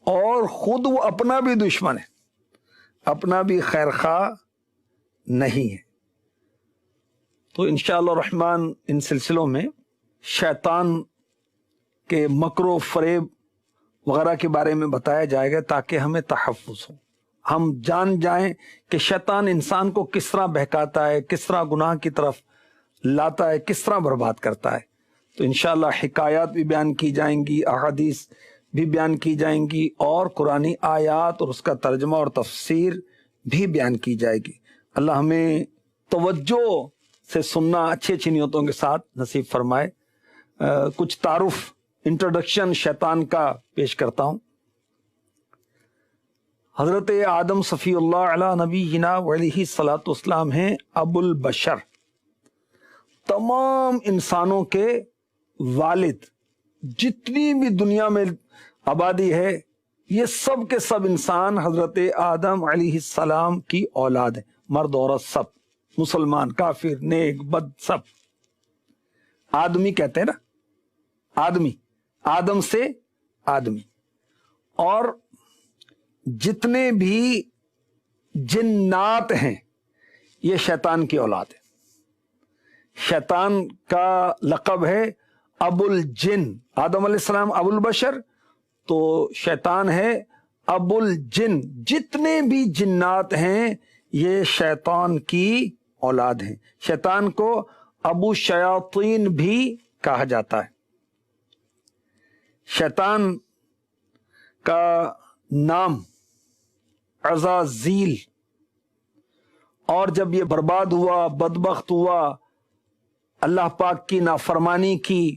اور خود وہ اپنا بھی دشمن ہے، اپنا بھی خیر خواہ نہیں ہے۔ تو انشاءاللہ الرحمن ان سلسلوں میں شیطان کے مکر و فریب وغیرہ کے بارے میں بتایا جائے گا تاکہ ہمیں تحفظ ہو، ہم جان جائیں کہ شیطان انسان کو کس طرح بہکاتا ہے، کس طرح گناہ کی طرف لاتا ہے، کس طرح برباد کرتا ہے۔ تو انشاءاللہ حکایات بھی بیان کی جائیں گی، احادیث بھی بیان کی جائیں گی، اور قرآنی آیات اور اس کا ترجمہ اور تفسیر بھی بیان کی جائے گی۔ اللہ ہمیں توجہ سے سننا اچھی اچھی نیتوں کے ساتھ نصیب فرمائے۔ کچھ تعارف، انٹروڈکشن شیطان کا پیش کرتا ہوں۔ حضرت آدم صفی اللہ علیہ نبینا علیہ الصلوۃ والسلام ہیں ابو البشر، تمام انسانوں کے والد۔ جتنی بھی دنیا میں آبادی ہے یہ سب کے سب انسان حضرت آدم علیہ السلام کی اولاد ہیں، مرد عورت سب، مسلمان کافر نیک بد سب۔ آدمی کہتے ہیں نا، آدمی، آدم سے آدمی۔ اور جتنے بھی جنات ہیں یہ شیطان کی اولاد ہے۔ شیطان کا لقب ہے ابو الجن۔ آدم علیہ السلام ابو البشر، تو شیطان ہے ابو الجن۔ جتنے بھی جنات ہیں یہ شیطان کی اولاد ہیں۔ شیطان کو ابو شیاطین بھی کہا جاتا ہے۔ شیطان کا نام عزازیل، اور جب یہ برباد ہوا، بدبخت ہوا، اللہ پاک کی نافرمانی کی،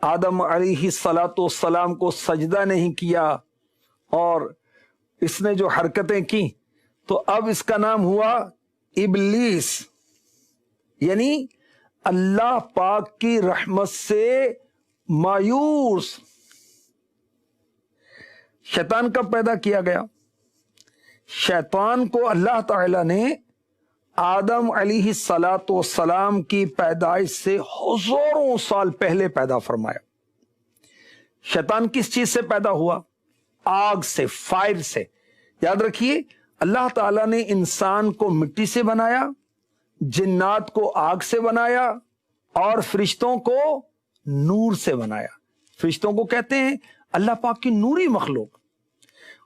آدم علیہ الصلوۃ والسلام کو سجدہ نہیں کیا اور اس نے جو حرکتیں کی، تو اب اس کا نام ہوا ابلیس، یعنی اللہ پاک کی رحمت سے مایوس۔ شیطان کب پیدا کیا گیا؟ شیطان کو اللہ تعالی نے آدم علیہ الصلوۃ والسلام کی پیدائش سے ہزاروں سال پہلے پیدا فرمایا۔ شیطان کس چیز سے پیدا ہوا؟ آگ سے، فائر سے۔ یاد رکھیے، اللہ تعالیٰ نے انسان کو مٹی سے بنایا، جنات کو آگ سے بنایا، اور فرشتوں کو نور سے بنایا۔ فرشتوں کو کہتے ہیں اللہ پاک کی نوری مخلوق۔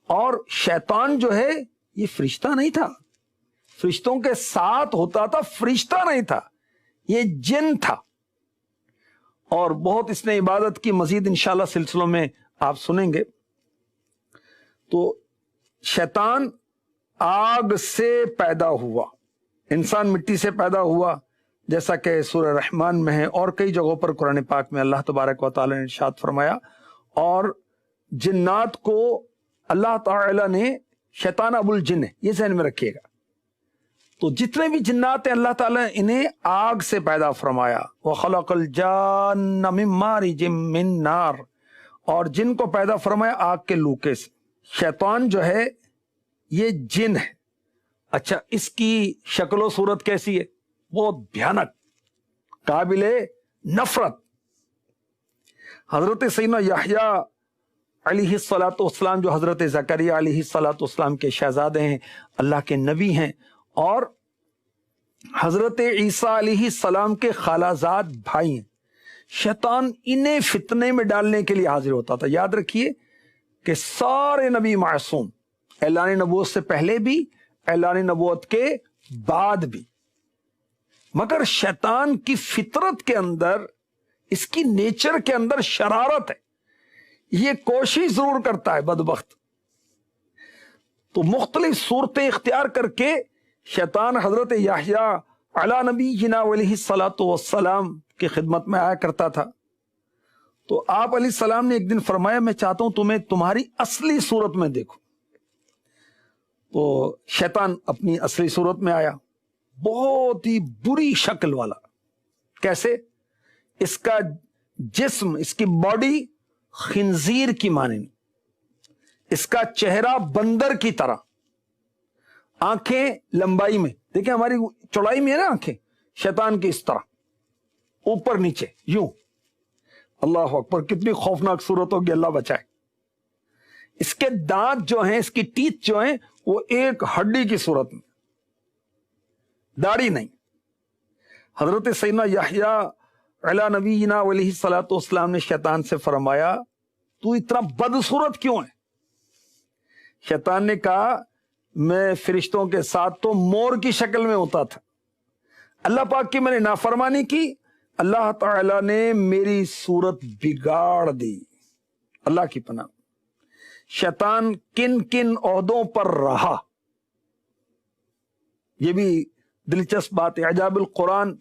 اور شیطان جو ہے یہ فرشتہ نہیں تھا، فرشتوں کے ساتھ ہوتا تھا، فرشتہ نہیں تھا، یہ جن تھا۔ اور بہت اس نے عبادت کی، مزید انشاءاللہ سلسلوں میں آپ سنیں گے۔ تو شیطان آگ سے پیدا ہوا، انسان مٹی سے پیدا ہوا، جیسا کہ سورہ رحمان میں ہے اور کئی جگہوں پر قرآن پاک میں اللہ تبارک و تعالی نے ارشاد فرمایا۔ اور جنات کو اللہ تعالی نے، شیطان ابو الجن ہے، یہ ذہن میں رکھیے گا۔ تو جتنے بھی جنات ہیں اللہ تعالیٰ نے انہیں آگ سے پیدا فرمایا۔ وَخَلَقَ الْجَانَّ مِن مَارِجٍ مِّن نَار، اور جن کو پیدا فرمایا آگ کے لوکے سے۔ شیطان جو ہے یہ جن ہے۔ اچھا، اس کی شکل و صورت کیسی ہے؟ بہت بھیانک، قابل نفرت۔ حضرت سیدنا یحییٰ علیہ الصلوۃ والسلام، جو حضرت زکریا علیہ الصلوۃ والسلام کے شہزادے ہیں، اللہ کے نبی ہیں، اور حضرت عیسیٰ علیہ السلام کے خالہ زاد بھائی ہیں، شیطان انہیں فتنے میں ڈالنے کے لیے حاضر ہوتا تھا۔ یاد رکھیے کہ سارے نبی معصوم، اعلان نبوت سے پہلے بھی، اعلان نبوت کے بعد بھی، مگر شیطان کی فطرت کے اندر، اس کی نیچر کے اندر شرارت ہے۔ یہ کوشش ضرور کرتا ہے بدبخت، تو مختلف صورتیں اختیار کر کے شیطان حضرت یحییٰ علی نبینا علیہ الصلوۃ والسلام کی خدمت میں آیا کرتا تھا۔ تو آپ علیہ السلام نے ایک دن فرمایا، میں چاہتا ہوں تمہیں تمہاری اصلی صورت میں دیکھوں۔ تو شیطان اپنی اصلی صورت میں آیا، بہت ہی بری شکل والا۔ کیسے؟ اس کا جسم، اس کی باڈی خنزیر کی مانند، اس کا چہرہ بندر کی طرح، آنکھیں لمبائی میں، دیکھیں ہماری چوڑائی میں ہے نا آنکھیں، شیطان کی اس طرح اوپر نیچے یوں۔ اللہ اکبر، کتنی خوفناک صورت ہوگی، اللہ بچائے۔ اس کے دانت جو ہیں، اس کی ٹیتھ جو ہیں، وہ ایک ہڈی کی صورت میں، داڑھی نہیں۔ حضرت سیدنا یحییٰ علی نبینا علیہ الصلوۃ والسلام نے شیطان سے فرمایا تو اتنا بدصورت کیوں ہے؟ شیطان نے کہا میں فرشتوں کے ساتھ تو مور کی شکل میں ہوتا تھا، اللہ پاک کی میں نے نافرمانی کی، اللہ تعالی نے میری صورت بگاڑ دی۔ اللہ کی پناہ۔ شیطان کن کن عہدوں پر رہا، یہ بھی دلچسپ بات ہے۔ اعجاب القرآن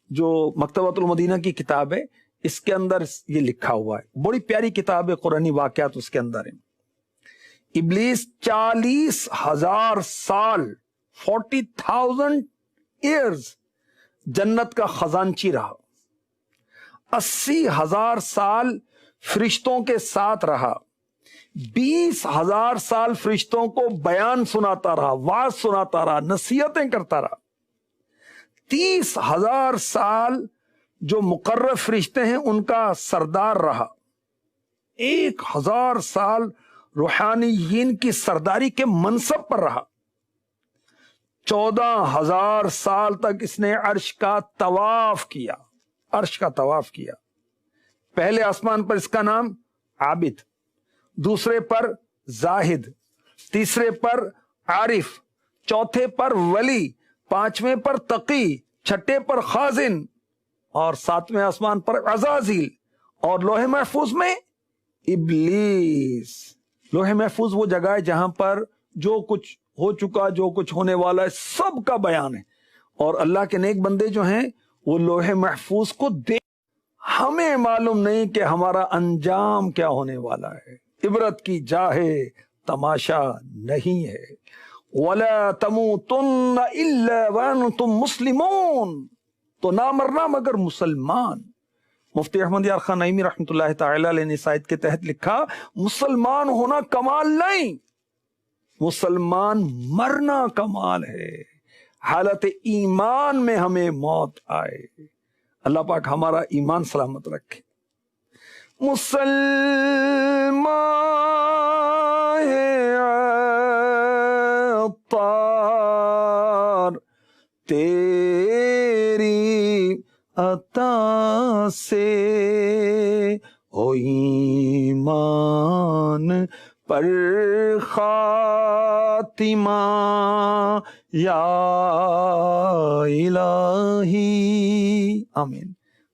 جو مکتبۃ المدینہ کی کتاب ہے، اس کے اندر یہ لکھا ہوا ہے، بڑی پیاری کتاب ہے، قرآنی واقعات اس کے اندر ہیں۔ ابلیس 40,000 سال 40,000 ایئرز جنت کا خزانچی رہا، 80,000 سال فرشتوں کے ساتھ رہا، 20,000 سال فرشتوں کو بیان سناتا رہا، واعظ سناتا رہا، نصیحتیں کرتا رہا، 30,000 سال جو مقرب فرشتے ہیں ان کا سردار رہا، 1,000 سال روحانیین کی سرداری کے منصب پر رہا، 14,000 سال تک اس نے عرش کا طواف کیا، عرش کا طواف کیا۔ پہلے آسمان پر اس کا نام عابد، دوسرے پر زاہد، تیسرے پر عارف، چوتھے پر ولی، پانچویں پر تقی، چھٹے پر خازن، اور ساتویں آسمان پر عزازیل، اور لوح محفوظ میں ابلیس۔ لوح محفوظ وہ جگہ ہے جہاں پر جو کچھ ہو چکا، جو کچھ ہونے والا ہے، سب کا بیان ہے، اور اللہ کے نیک بندے جو ہیں وہ لوح محفوظ کو دیکھ، ہمیں معلوم نہیں کہ ہمارا انجام کیا ہونے والا ہے۔ عبرت کی جا ہے، تماشا نہیں ہے۔ وَلَا تَمُوتُنَّ إِلَّا وَأَنْتُمْ مُسْلِمُونَ، تو نہ مرنا مگر مسلمان۔ مفتی احمد یار خان نعیمی رحمۃ اللہ تعالی علیہ نے اس آیت کے تحت لکھا، مسلمان ہونا کمال نہیں، مسلمان مرنا کمال ہے، حالت ایمان میں ہمیں موت آئے۔ اللہ پاک ہمارا ایمان سلامت رکھے۔ مسلمان ہے عطار تیری عطا سے، ہو ایمان پر خاتمہ یا الہی، آمین۔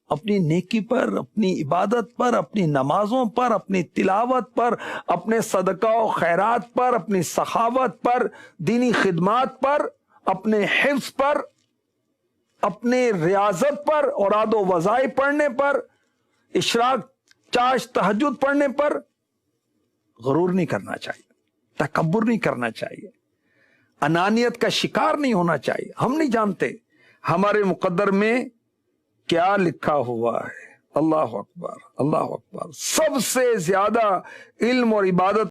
اپنی نیکی پر، اپنی عبادت پر، اپنی نمازوں پر، اپنی تلاوت پر، اپنے صدقہ و خیرات پر، اپنی سخاوت پر، دینی خدمات پر، اپنے حفظ پر، اپنے ریاضت پر، اوراد و وظائف پڑھنے پر، اشراق، چاش، تہجد پڑھنے پر غرور نہیں کرنا چاہیے، تکبر نہیں کرنا چاہیے، انانیت کا شکار نہیں ہونا چاہیے۔ ہم نہیں جانتے ہمارے مقدر میں کیا لکھا ہوا ہے۔ اللہ اکبر، اللہ اکبر۔ سب سے زیادہ علم اور عبادت